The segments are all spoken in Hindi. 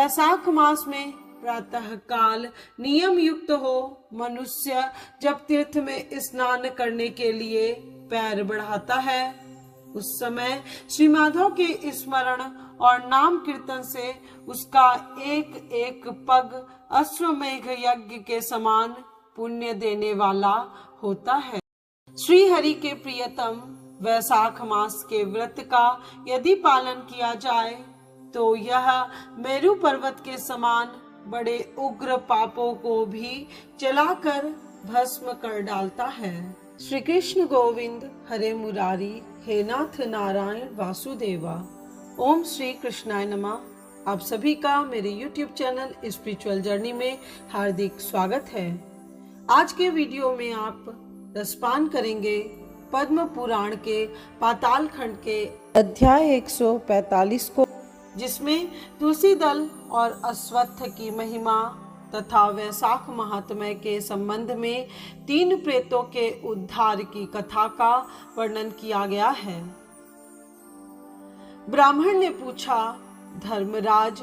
वैशाख मास में प्रातः काल नियम युक्त हो मनुष्य जब तीर्थ में स्नान करने के लिए पैर बढ़ाता है, उस समय श्री माधव के स्मरण और नाम कीर्तन से उसका एक एक पग अश्वमेघ यज्ञ के समान पुण्य देने वाला होता है। श्री हरि के प्रियतम वैशाख मास के व्रत का यदि पालन किया जाए तो यह मेरु पर्वत के समान बड़े उग्र पापों को भी जलाकर भस्म कर डालता है। श्री कृष्ण गोविंद हरे मुरारी, हे नाथ नारायण वासुदेवा। ओम श्री कृष्णाय नमः। आप सभी का मेरे YouTube चैनल स्पिरिचुअल जर्नी में हार्दिक स्वागत है। आज के वीडियो में आप रसपान करेंगे पद्म पुराण के पाताल खंड के अध्याय 145 को, जिसमें तुलसी दल और अश्वत्थ की महिमा तथा वैशाख महात्म्य के संबंध में 3 प्रेतों के उद्धार की कथा का वर्णन किया गया है। ब्राह्मण ने पूछा, धर्मराज,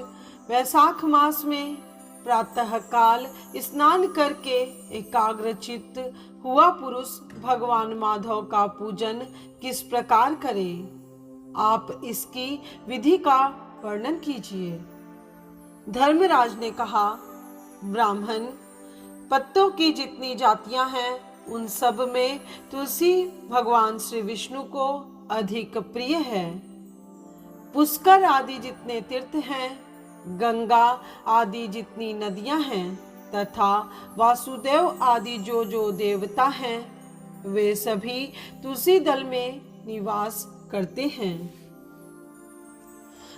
वैशाख मास में प्रातः काल स्नान करके एकाग्रचित्त हुआ पुरुष भगवान माधव का पूजन किस प्रकार करे? आप इसकी विधि का वर्णन कीजिए। धर्मराज ने कहा, ब्राह्मण, पत्तों की जितनी जातियां हैं उन सब में तुलसी भगवान श्री विष्णु को अधिक प्रिय है। पुष्कर आदि जितने तीर्थ हैं, गंगा आदि जितनी नदियां हैं तथा वासुदेव आदि जो देवता हैं, वे सभी तुलसी दल में निवास करते हैं।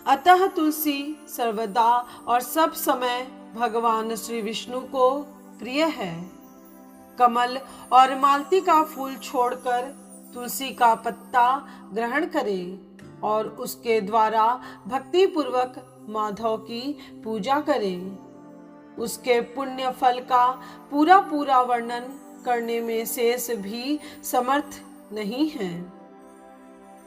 अतः तुलसी सर्वदा और सब समय भगवान श्री विष्णु को प्रिय है। कमल और मालती का फूल छोड़कर तुलसी का पत्ता ग्रहण करे और उसके द्वारा भक्ति पूर्वक माधव की पूजा करे। उसके पुण्य फल का पूरा पूरा वर्णन करने में शेष भी समर्थ नहीं है।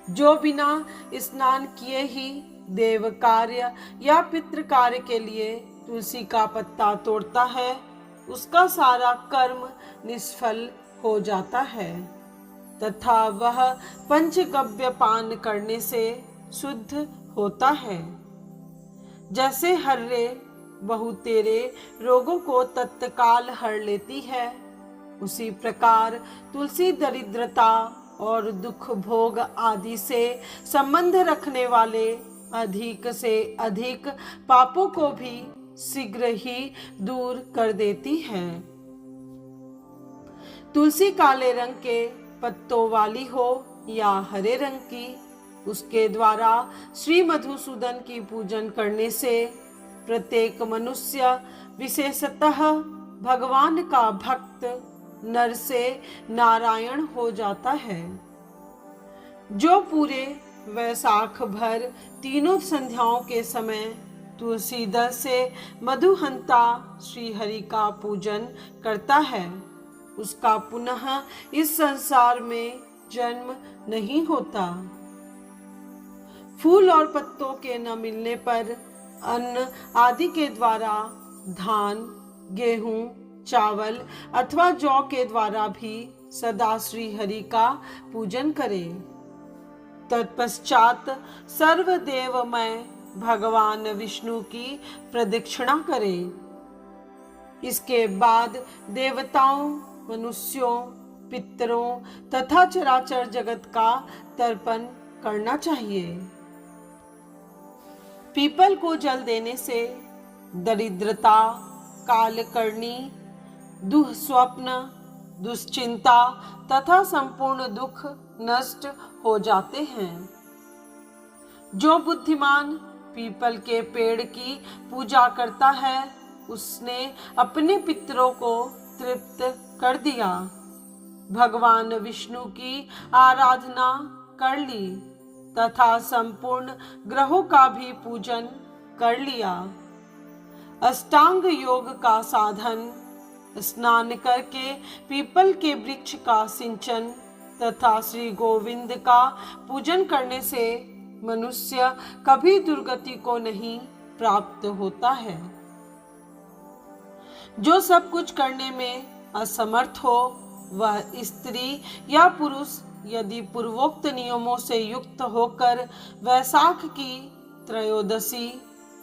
जो बिना स्नान किए ही देव कार्य या पितृ कार्य के लिए तुलसी का पत्ता तोड़ता है, उसका सारा कर्म निष्फल हो जाता है तथा वह पंचगव्य पान करने से शुद्ध होता है। जैसे हर्रे बहुतेरे रोगों को तत्काल हर लेती है, उसी प्रकार तुलसी दरिद्रता और दुख भोग आदि से संबंध रखने वाले अधिक से अधिक पापों को भी शीघ्र ही दूर कर देती है। तुलसी काले रंग के पत्तों वाली हो या हरे रंग की, उसके द्वारा श्री मधुसूदन की पूजन करने से प्रत्येक मनुष्य विशेषतः भगवान का भक्त नर से नारायण हो जाता है। जो पूरे वैशाख भर तीनों संध्याओं के समय तुलसी दल से मधुहंता श्री हरि का पूजन करता है, उसका पुनः इस संसार में जन्म नहीं होता। फूल और पत्तों के न मिलने पर अन्न आदि के द्वारा धान, गेहूं, चावल अथवा जौ के द्वारा भी सदा श्री हरि का पूजन करे। तत्पश्चात सर्वदेवमय भगवान विष्णु की प्रदक्षिणा करे। इसके बाद देवताओं, मनुष्यों, पितरों तथा चराचर जगत का तर्पण करना चाहिए। पीपल को जल देने से दरिद्रता, कालकर्णी, दुःस्वप्न, दुश्चिंता तथा संपूर्ण दुख नष्ट हो जाते हैं। जो बुद्धिमान पीपल के पेड़ की पूजा करता है, उसने अपने पितरों को तृप्त कर दिया, भगवान विष्णु की आराधना कर ली तथा संपूर्ण ग्रहों का भी पूजन कर लिया। अष्टांग योग का साधन, स्नान करके पीपल के वृक्ष का सिंचन तथा श्री गोविंद का पूजन करने से मनुष्य कभी दुर्गति को नहीं प्राप्त होता है। जो सब कुछ करने में असमर्थ हो वह स्त्री या पुरुष यदि पूर्वोक्त नियमों से युक्त होकर वैशाख की त्रयोदशी,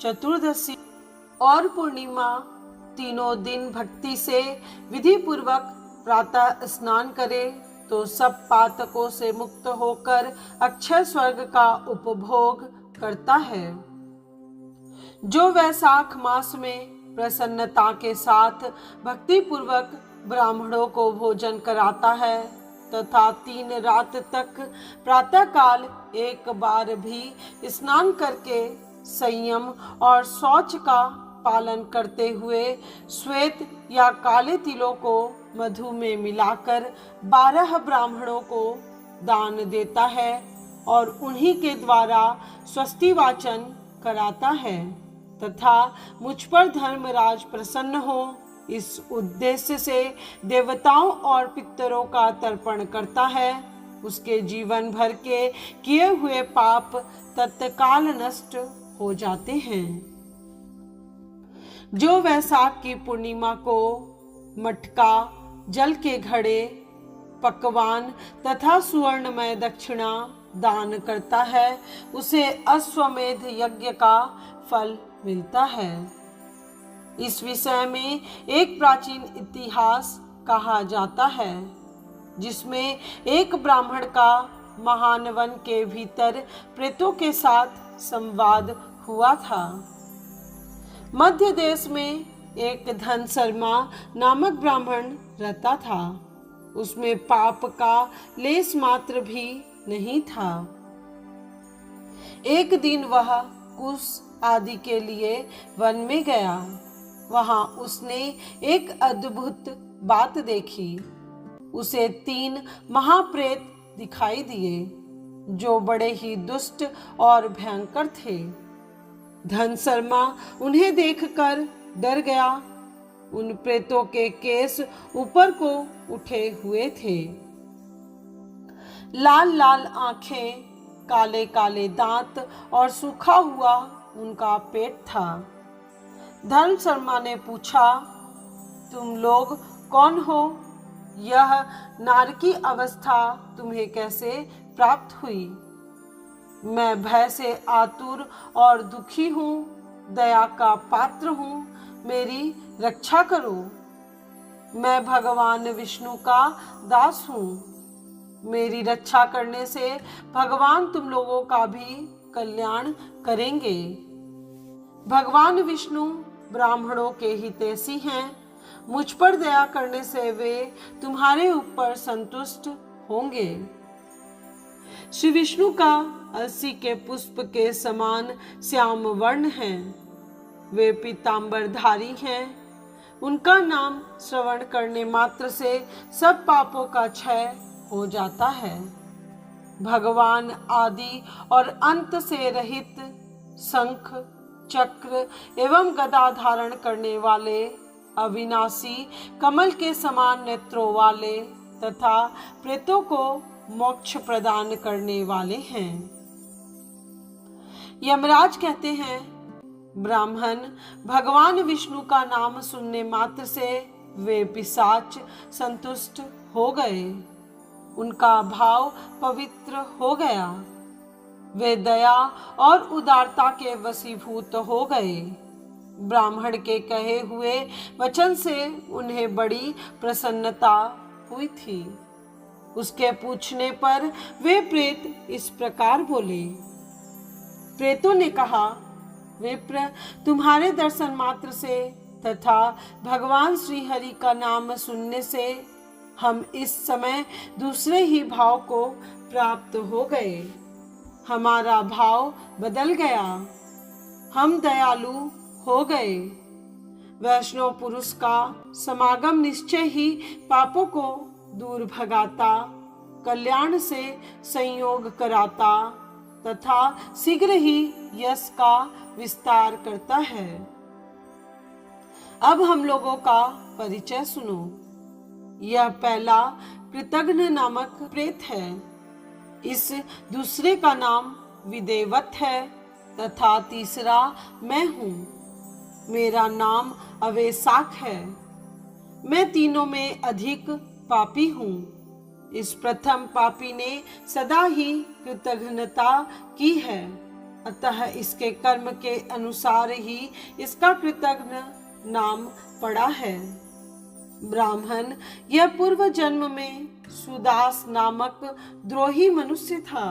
चतुर्दशी और पूर्णिमा तीनों दिन भक्ति से विधि पूर्वक प्रातः स्नान करे तो सब पातकों से मुक्त होकर अक्षय स्वर्ग का उपभोग करता है। जो वैशाख मास में प्रसन्नता के साथ भक्ति पूर्वक ब्राह्मणों को भोजन कराता है तथा 3 रात तक प्रातः काल एक बार भी स्नान करके संयम और शौच का पालन करते हुए श्वेत या काले तिलों को मधु में मिलाकर 12 ब्राह्मणों को दान देता है और उन्हीं के द्वारा स्वस्ति वाचन कराता है तथा मुझ पर धर्मराज प्रसन्न हो इस उद्देश्य से देवताओं और पितरों का तर्पण करता है, उसके जीवन भर के किए हुए पाप तत्काल नष्ट हो जाते हैं। जो वैशाख की पूर्णिमा को मटका, जल के घड़े, पकवान तथा सुवर्णमय दक्षिणा दान करता है उसे अश्वमेध यज्ञ का फल मिलता है। इस विषय में एक प्राचीन इतिहास कहा जाता है जिसमें एक ब्राह्मण का महान वन के भीतर प्रेतों के साथ संवाद हुआ था। मध्य देश में एक धन शर्मा नामक ब्राह्मण रहता था। उसमें पाप का लेस मात्र भी नहीं था। एक दिन वह कुश आदि के लिए वन में गया। वहां उसने एक अद्भुत बात देखी। उसे 3 महाप्रेत दिखाई दिए जो बड़े ही दुष्ट और भयंकर थे। धन शर्मा उन्हें देखकर डर गया। उन प्रेतों के केस ऊपर को उठे हुए थे, लाल लाल आंखें, काले काले दांत और सूखा हुआ उनका पेट था। धन शर्मा ने पूछा, तुम लोग कौन हो? यह नारकी अवस्था तुम्हें कैसे प्राप्त हुई? मैं भय से आतुर और दुखी हूँ, दया का पात्र हूँ, मेरी रक्षा करो। मैं भगवान विष्णु का दास हूँ। मेरी रक्षा करने से भगवान तुम लोगों का भी कल्याण करेंगे। भगवान विष्णु ब्राह्मणों के हितैषी हैं। मुझ पर दया करने से वे तुम्हारे ऊपर संतुष्ट होंगे। श्री विष्णु का 80 के पुष्प के समान श्याम वर्ण है। वे पीतांबरधारी हैं। उनका नाम श्रवण करने मात्र से सब पापों का क्षय हो जाता है। भगवान आदि और अंत से रहित शंख, चक्र एवं गदा धारण करने वाले, अविनाशी कमल के समान नेत्रों वाले तथा प्रेतों को मोक्ष प्रदान करने वाले हैं। यमराज कहते हैं, ब्राह्मण भगवान विष्णु का नाम सुनने मात्र से वे पिशाच संतुष्ट हो गए। उनका भाव पवित्र हो गया। वे दया और उदारता के वशीभूत हो गए। ब्राह्मण के कहे हुए वचन से उन्हें बड़ी प्रसन्नता हुई थी। उसके पूछने पर वे प्रेत इस प्रकार बोले। प्रेतों ने कहा, विप्र, तुम्हारे दर्शन मात्र से तथा भगवान श्री हरि का नाम सुनने से हम इस समय दूसरे ही भाव को प्राप्त हो गए। हमारा भाव बदल गया। हम दयालु हो गए। वैष्णव पुरुष का समागम निश्चय ही पापों को दूर भगाता, कल्याण से संयोग कराता तथा शीघ्र ही यश का विस्तार करता है। अब हम लोगों का परिचय सुनो। यह पहला कृतघ्न नामक प्रेत है। इस दूसरे का नाम विदेवत है। तथा तीसरा मैं हूँ। मेरा नाम अवेसाक है। मैं तीनों में अधिक पापी हूँ। इस प्रथम पापी ने सदा ही कृतघ्नता की है, अतः इसके कर्म के अनुसार ही इसका कृतघ्न नाम पड़ा है। ब्राह्मण, यह पूर्व जन्म में सुदास नामक द्रोही मनुष्य था।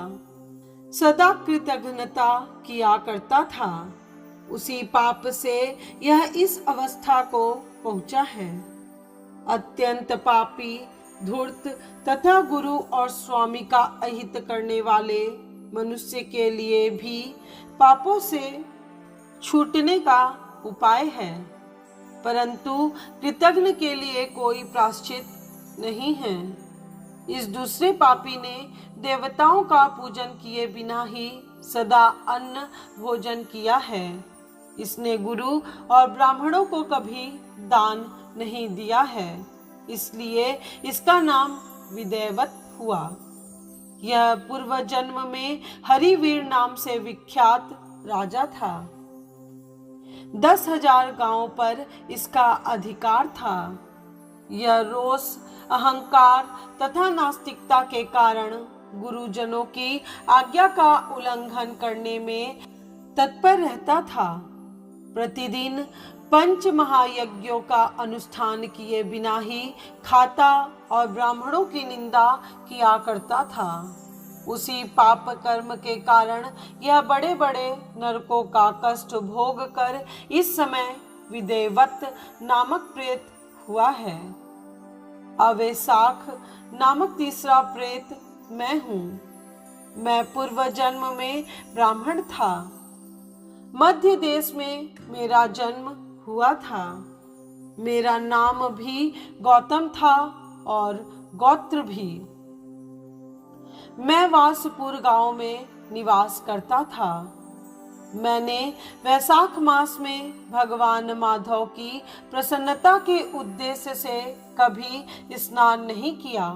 सदा कृतघ्नता किया करता था। उसी पाप से यह इस अवस्था को पहुंचा है। अत्यंत पापी, धूर्त तथा गुरु और स्वामी का अहित करने वाले मनुष्य के लिए भी पापों से छूटने का उपाय है, परंतु कृतघ्न के लिए कोई प्रायश्चित नहीं है। इस दूसरे पापी ने देवताओं का पूजन किए बिना ही सदा अन्न भोजन किया है। इसने गुरु और ब्राह्मणों को कभी दान नहीं दिया है, इसलिए इसका नाम विदेवत हुआ। यह पूर्व जन्म में हरिवीर नाम से विख्यात राजा था। 10,000 गांवों पर इसका अधिकार था। यह रोष, अहंकार तथा नास्तिकता के कारण गुरुजनों की आज्ञा का उल्लंघन करने में तत्पर रहता था। प्रतिदिन 5 महायज्ञों का अनुष्ठान किए बिना ही खाता और ब्राह्मणों की निंदा किया करता था। उसी पाप कर्म के कारण यह बड़े बड़े नरकों का कष्ट भोग कर इस समय विदेवत नामक प्रेत हुआ है। अवेसाख नामक तीसरा प्रेत मैं हूँ। मैं पूर्व जन्म में ब्राह्मण था। मध्य देश में मेरा जन्म हुआ था। मेरा नाम भी गौतम था और गोत्र भी। मैं वासपुर गांव में निवास करता था। मैंने वैशाख मास में भगवान माधव की प्रसन्नता के उद्देश्य से कभी स्नान नहीं किया,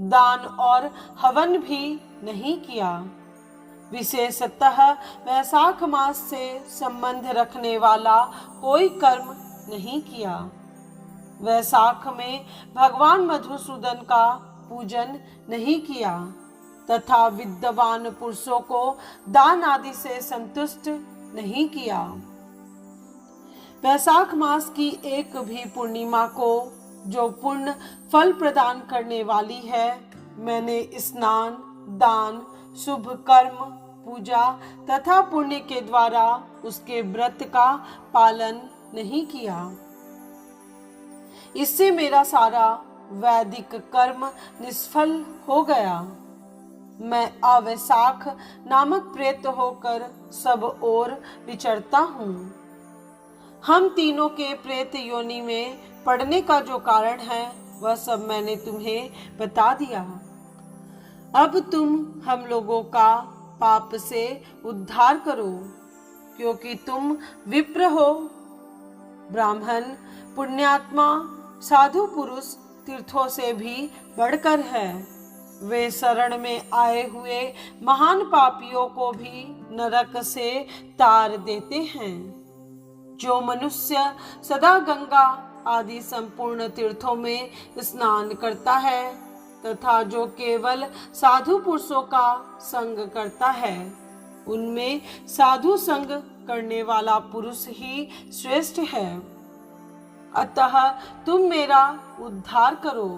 दान और हवन भी नहीं किया। विशेषतः वैशाख मास से संबंध रखने वाला कोई कर्म नहीं किया। वैशाख में भगवान मधुसूदन का पूजन नहीं किया तथा विद्वान पुरुषों को दान आदि से संतुष्ट नहीं किया। वैशाख मास की एक भी पूर्णिमा को, जो पुण्य फल प्रदान करने वाली है, मैंने स्नान, दान, शुभ कर्म, पूजा तथा पुण्य के द्वारा उसके व्रत का पालन नहीं किया। इससे मेरा सारा वैदिक कर्म निष्फल हो गया। मैं अवैशाख नामक प्रेत होकर सब ओर विचरता हूँ। हम तीनों के प्रेत योनि में पड़ने का जो कारण है वह सब मैंने तुम्हें बता दिया। अब तुम हम लोगों का पाप से उद्धार करो, क्योंकि तुम विप्र हो। ब्राह्मण, पुण्यात्मा, साधु पुरुष तीर्थों से भी बढ़कर है। वे शरण में आए हुए महान पापियों को भी नरक से तार देते हैं। जो मनुष्य सदा गंगा आदि संपूर्ण तीर्थों में स्नान करता है तथा जो केवल साधु पुरुषों का संग करता है, उनमें साधु संग करने वाला पुरुष ही श्रेष्ठ है। अतः तुम मेरा उद्धार करो।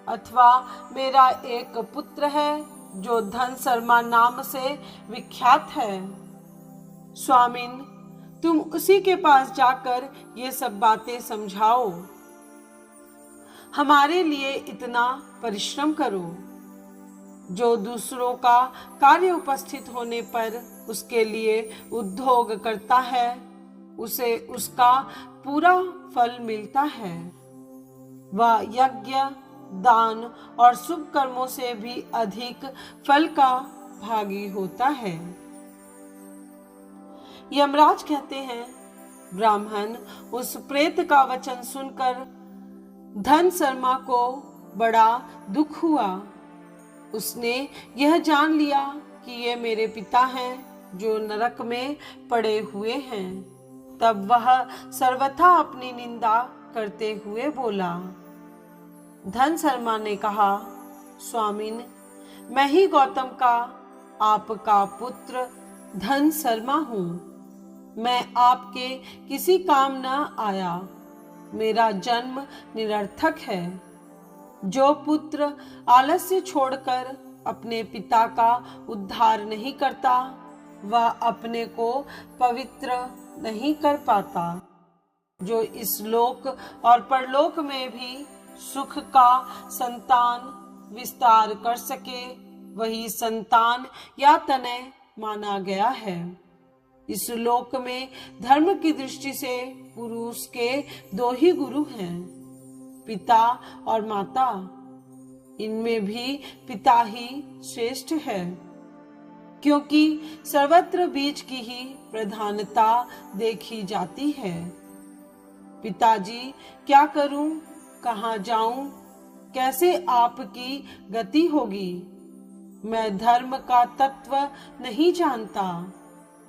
अथवा मेरा एक पुत्र है जो धन शर्मा नाम से विख्यात है। स्वामिन, तुम उसी के पास जाकर ये सब बातें समझाओ। हमारे लिए इतना परिश्रम करो। जो दूसरों का कार्य उपस्थित होने पर उसके लिए उद्योग करता है, उसे उसका पूरा फल मिलता है। वह यज्ञ, दान और शुभ कर्मों से भी अधिक फल का भागी होता है। यमराज कहते हैं, ब्राह्मण, उस प्रेत का वचन सुनकर धन शर्मा को बड़ा दुख हुआ। उसने यह जान लिया कि ये मेरे पिता हैं, जो नरक में पड़े हुए हैं। तब वह सर्वथा अपनी निंदा करते हुए बोला। धन शर्मा ने कहा, स्वामिन, मैं ही गौतम का आपका पुत्र धन शर्मा हूँ। मैं आपके किसी काम न आया। मेरा जन्म निरर्थक है। जो पुत्र आलस्य छोड़कर अपने पिता का उद्धार नहीं करता, वह अपने को पवित्र नहीं कर पाता। जो इस लोक और परलोक में भी सुख का संतान विस्तार कर सके, वही संतान या तनय माना गया है। इस लोक में धर्म की दृष्टि से पुरुष के दो ही गुरु हैं, पिता और माता। इनमें भी पिता ही श्रेष्ठ है, क्योंकि सर्वत्र बीज की ही प्रधानता देखी जाती है। पिताजी, क्या करूं, कहाँ जाऊं, कैसे आपकी गति होगी? मैं धर्म का तत्व नहीं जानता,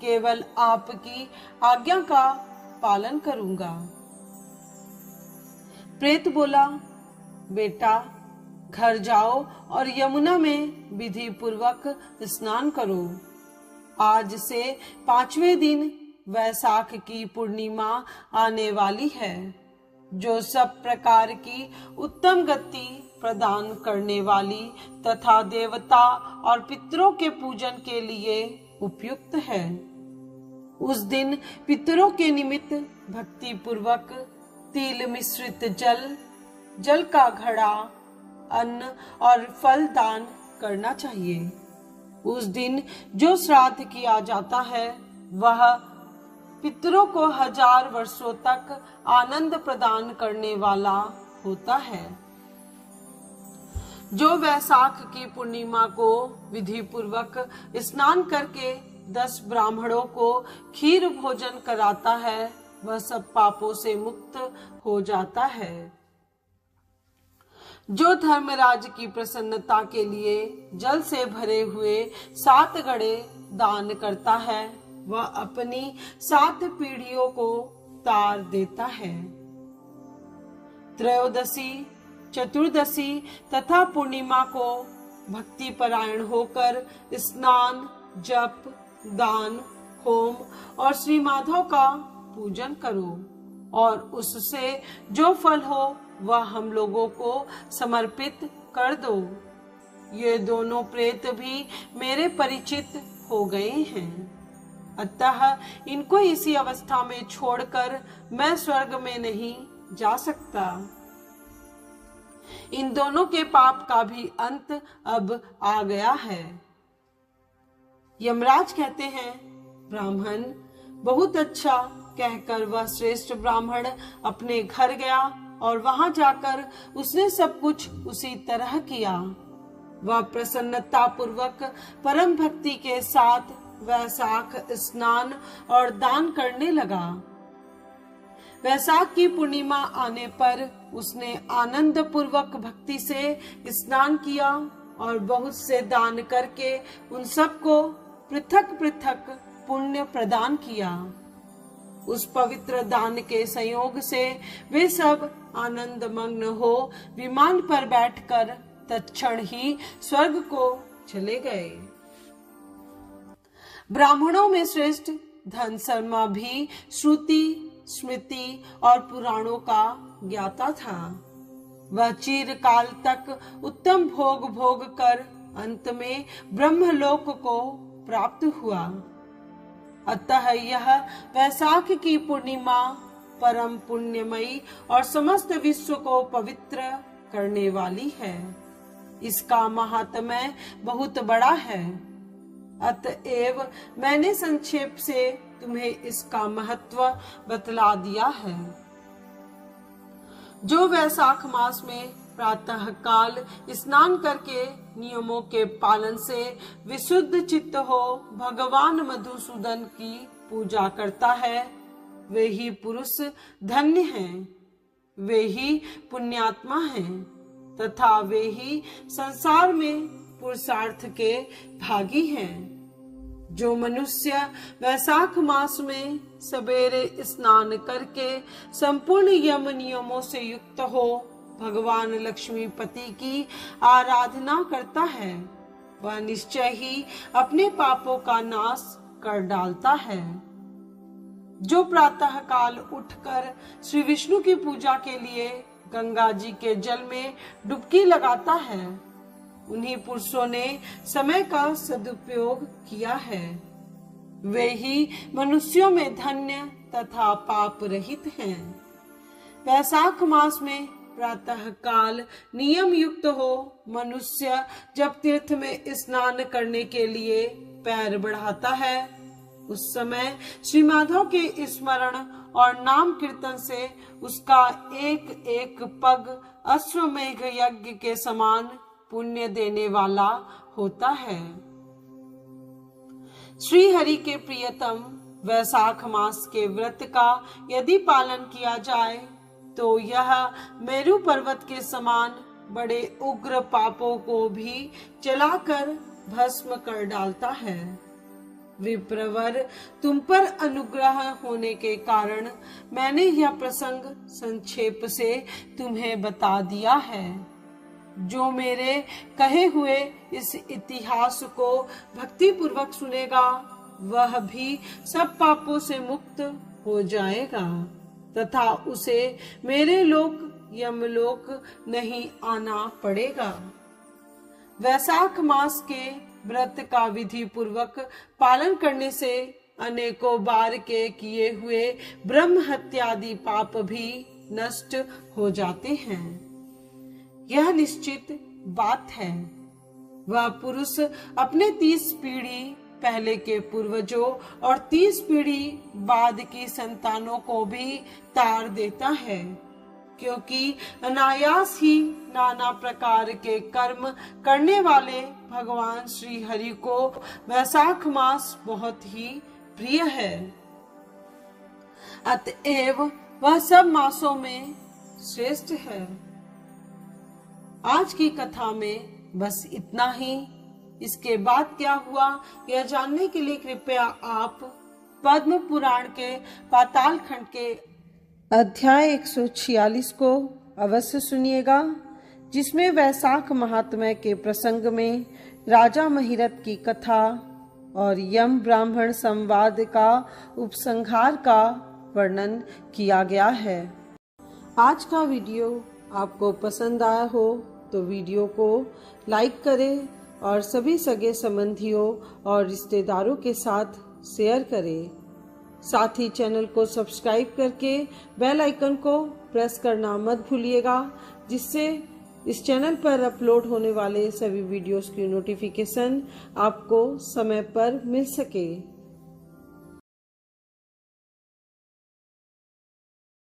केवल आपकी आज्ञा का पालन करूंगा। प्रेत बोला, बेटा, घर जाओ और यमुना में विधि पूर्वक स्नान करो। आज से 5वें दिन वैसाख की पूर्णिमा आने वाली है, जो सब प्रकार की उत्तम गति प्रदान करने वाली तथा देवता और पितरों के पूजन के लिए उपयुक्त है। उस दिन पितरों के निमित्त भक्ति पूर्वक तिल मिश्रित जल का घड़ा, अन्न और फल दान करना चाहिए। उस दिन जो श्राद्ध किया जाता है, वह पितरों को 1000 वर्षों तक आनंद प्रदान करने वाला होता है। जो वैसाख की पूर्णिमा को विधि पूर्वक स्नान करके 10 ब्राह्मणों को खीर भोजन कराता है, वह सब पापों से मुक्त हो जाता है। जो धर्मराज की प्रसन्नता के लिए जल से भरे हुए 7 घड़े दान करता है, वह अपनी 7 पीढ़ियों को तार देता है। त्रयोदशी, चतुर्दशी तथा पूर्णिमा को भक्ति परायण होकर स्नान, जप, दान, होम और श्री माधव का पूजन करो, और उससे जो फल हो वह हम लोगों को समर्पित कर दो। ये दोनों प्रेत भी मेरे परिचित हो गए हैं, अतः इनको इसी अवस्था में छोड़कर मैं स्वर्ग में नहीं जा सकता। इन दोनों के पाप का भी अंत अब आ गया है। यमराज कहते हैं, ब्राह्मण, बहुत अच्छा कहकर वह श्रेष्ठ ब्राह्मण अपने घर गया और वहां जाकर उसने सब कुछ उसी तरह किया। वह प्रसन्नता पूर्वक परम भक्ति के साथ वैसाख स्नान और दान करने लगा। वैसाख की पूर्णिमा आने पर उसने आनंद पूर्वक भक्ति से स्नान किया और बहुत से दान करके उन सबको पृथक पृथक पुण्य प्रदान किया। उस पवित्र दान के संयोग से वे सब आनंद मग्न हो विमान पर बैठकर तत्क्षण ही स्वर्ग को चले गए। ब्राह्मणों में श्रेष्ठ धन शर्मा भी श्रुति, स्मृति और पुराणों का ज्ञाता था। वह चिरकाल तक उत्तम भोग भोग कर अंत में ब्रह्मलोक को प्राप्त हुआ। अतः यह वैसाख की पूर्णिमा परम पुण्यमयी और समस्त विश्व को पवित्र करने वाली है। इसका महात्म्य बहुत बड़ा है, अतएव मैंने संक्षेप से तुम्हें इसका महत्व बतला दिया है। जो वैसाख मास में प्रातः काल स्नान करके नियमों के पालन से विशुद्ध चित्त हो भगवान मधुसूदन की पूजा करता है, वे ही पुरुष धन्य हैं, वे ही पुण्यात्मा हैं तथा वे ही संसार में पुरुषार्थ के भागी हैं। जो मनुष्य वैशाख मास में सवेरे स्नान करके संपूर्ण यम नियमों से युक्त हो भगवान लक्ष्मीपति की आराधना करता है, वह निश्चय ही अपने पापों का नाश कर डालता है। जो प्रातः काल उठकर श्री विष्णु की पूजा के लिए गंगा जी के जल में डुबकी लगाता है, उन्हीं पुरुषों ने समय का सदुपयोग किया है। वे ही मनुष्यों में धन्य तथा पाप रहित हैं। वैशाख मास में प्रातः काल नियम युक्त हो मनुष्य जब तीर्थ में स्नान करने के लिए पैर बढ़ाता है, उस समय श्री माधव के स्मरण और नाम कीर्तन से उसका एक एक पग अश्वमेघ यज्ञ के समान पुण्य देने वाला होता है। श्री हरि के प्रियतम वैशाख मास के व्रत का यदि पालन किया जाए तो यह मेरु पर्वत के समान बड़े उग्र पापों को भी जलाकर भस्म कर डालता है। विप्रवर, तुम पर अनुग्रह होने के कारण मैंने यह प्रसंग संक्षेप से तुम्हें बता दिया है। जो मेरे कहे हुए इस इतिहास को भक्ति पूर्वक सुनेगा वह भी सब पापों से मुक्त हो जाएगा तथा उसे मेरे लोक यमलोक नहीं आना पड़ेगा। वैशाख मास के व्रत का विधि पूर्वक पालन करने से अनेकों बार के किए हुए ब्रह्म हत्यादि पाप भी नष्ट हो जाते हैं। यह निश्चित बात है। वह पुरुष अपने 30 पीढ़ी पहले के पूर्वजों और 30 पीढ़ी बाद की संतानों को भी तार देता है, क्योंकि अनायास ही नाना प्रकार के कर्म करने वाले भगवान श्री हरि को वैशाख मास बहुत ही प्रिय है। अतएव वह सब मासों में श्रेष्ठ है। आज की कथा में बस इतना ही। इसके बाद क्या हुआ यह जानने के लिए कृपया आप पद्म पुराण के पाताल खंड के अध्याय 146 को अवश्य सुनिएगा, जिसमें वैशाख महात्म्य के प्रसंग में राजा महिरथ की कथा और यम ब्राह्मण संवाद का उपसंहार का वर्णन किया गया है। आज का वीडियो आपको पसंद आया हो तो वीडियो को लाइक करें और सभी सगे संबंधियों और रिश्तेदारों के साथ शेयर करें। साथ ही चैनल को सब्सक्राइब करके बेल आइकन को प्रेस करना मत भूलिएगा, जिससे इस चैनल पर अपलोड होने वाले सभी वीडियोस की नोटिफिकेशन आपको समय पर मिल सके।